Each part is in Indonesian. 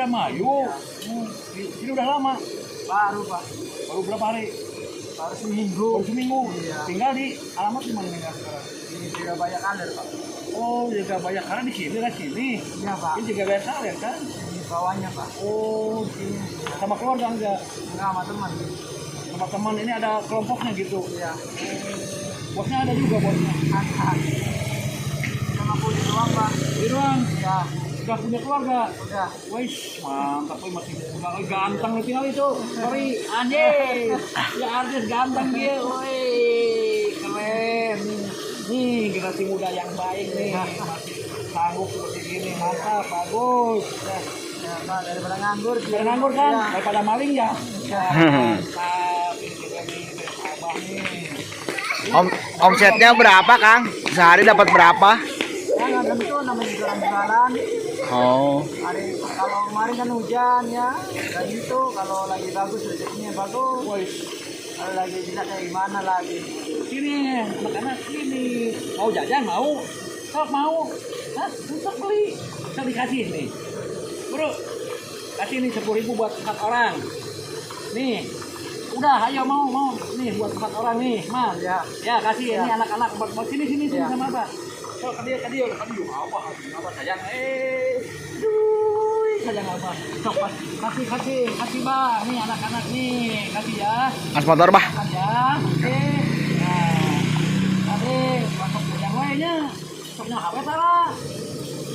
Indramayu. Ini udah lama. Baru Pak, Baru berapa hari? baru seminggu. Baru seminggu. Iya. Tinggal di alamat di mana tinggal sekarang? Ini juga banyak kader Pak. Oh, jaga banyak karena di sini lah sini. Iya Pak, Ini juga biasa ya kan? di bawahnya Pak. Oh, Ini sama keluarga enggak? enggak sama teman. Sama teman ini ada kelompoknya gitu. Iya. Bosnya ada juga bosnya. Angkat. Cuma punya doang Pak. Di ruang Ya, udah punya keluarga. udah. Wih, mantap, masih muda, ganteng lu tinggal itu. Sorry, anjing. Ya artis ganteng dia, wih, keren. Nih, generasi muda yang baik nih, masih sanggup seperti ini, mantap, bagus. Ya Pak, daripada nganggur. Biar nganggur kan, Ya. daripada maling ya. Ya. Mantap, ini kita nih, abah nih. Omsetnya berapa, Kang? Sehari dapat berapa? Ya nggak tentu namanya jualan-jualan. Oh, Kalau kemarin kan hujan ya, dan itu kalau lagi bagus rezekinya bagus. Wih, Kalau lagi tidak kayak gimana lagi. sini, anak-anak sini. Mau jajan, mau? Sok mau? Hah? Untuk beli. Bisa dikasih nih. Bro, kasih nih 10.000 buat 4 orang. Nih, udah, ayo mau. Nih buat 4 orang nih, Mas. Ya, Ya kasih Ya. ini anak-anak buat sini Ya. sama apa? So, ke dia, apa sayang? Duh, sayang apa? Sok, kasih bang, nih anak-anak nih, kasih ya. mas motor bah. Makan ya, oke. Nah, tadi masuk yang lainnya, soknya apa salah?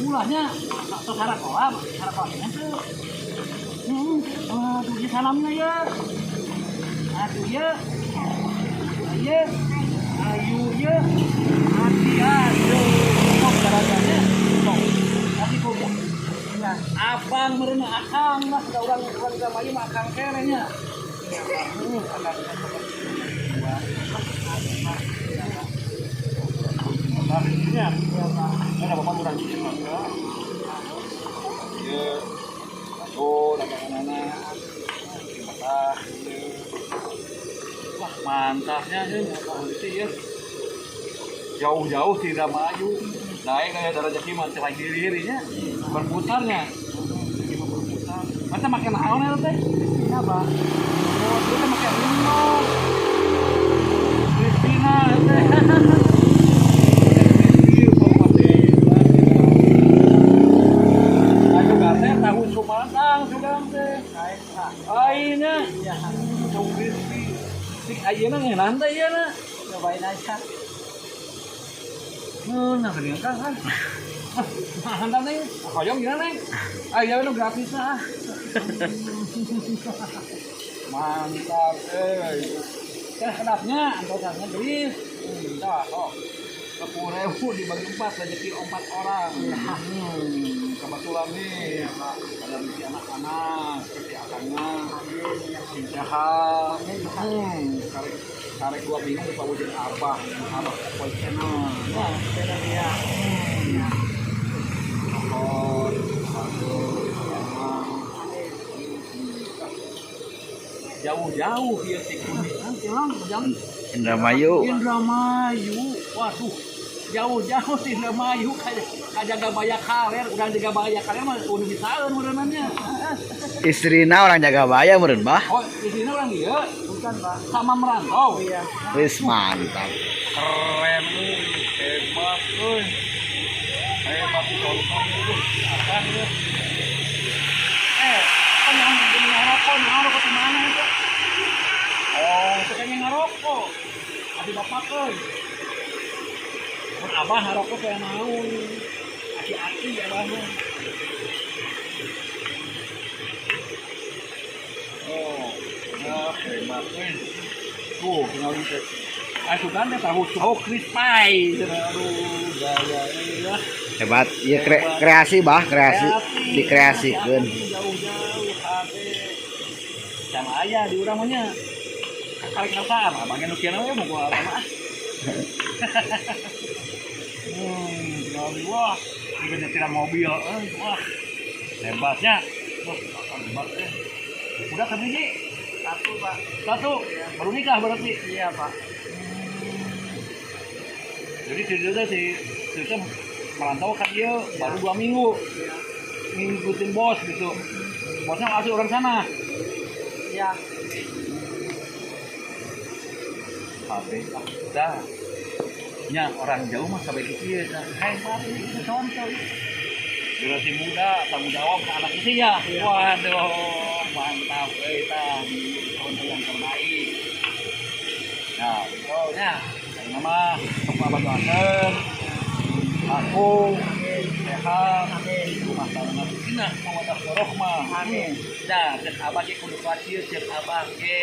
Mulanya, sok syarat kolam itu. Aduh, dia salamnya ya. Aduh ya, ya, ayu ya, hati aduh. Sok caranya, sok. Kasih kok ya. ya. Abang merena akang mas, ada orang Indramayu mah akang kerenya. Ya, ada bapak kurang ya. Aduh, anak-anak. Wah, mantapnya ya. Jauh-jauh tidak maju. Naik kayak darah jaki mantap lagi dirinya. Berputarnya. Berputar. Masa makan naon ya teh? Ini apa? Oh, dia makan Rino. Kristina teh. Ayo katanya tahu Sumedang sudah teh. Aina. Iya, Tahu crispy. Sik ayeuna ngeunaan teh ieu na. cobain aja. Nah, gini kan. Handal nih, koyong gimana nih? Ayo itu gratis lah. Mantap, kedapnya, antosannya gelis. Dah, kok. 10.000 dibagi 4, rezeki 4 orang. Kebetulan nih, ada misi anak-anak, seperti akangnya, Sinjahal. Karek 2 minggu lupa wujud abah Koi Channel. Nah, beda dia. Mohon, bagus, emang. Jauh-jauh dia sih kuning. Jauh. Indramayu. Indramayu. Waduh. Jauh-jauh sih Indramayu kajaga banyak kaler, udah jaga banyak kaler mah kudu bisaeun meureunannya. Istrina orang jaga bayar meureun bah. Oh, di sini orang dia Bukan Pak. sama merantau. Iya. Wis mantap. Keren euy, hebat euy. Hebat contoh itu. Akan ya. Kan yang ngerokok di mana itu? Oh, sekalian ngerokok. Adi bapak euy. Mun abah ngerokok saya naon. Aki-aki ya abahnya. Oh, ya hebat euy. Tuh, tinggal itu. Kan tahu crispy. Aduh, gaya ya. Hebat. Iya kreasi bah, kreasi. Dikreasikeun. Jauh-jauh hade. Sama aya di urang mah nya. Karek kasar, abangnya nu kieu we mau lama. Wah, ini nyetiran mobil, wah, hebatnya. Wah, hebat Udah kebiji? Satu Pak. Satu, baru nikah berarti? Iya Pak. Jadi si merantau kan dia baru 2 minggu ngikutin bos gitu. bosnya ngasih orang sana. Iya. Habis dah. Nya orang jauh mah sampai kecil. Hai mari itu contoh. Generasi muda tanggung jawab ke anak itu ya. Waduh, mantap kita. Contoh yang terbaik. Nah, betulnya. Nama Bapak Johansen. Aku sehat. Rumah tangga kita mawadah warohmah. Amin. Nah, cek abah ke kudu khawatir, cek abah ke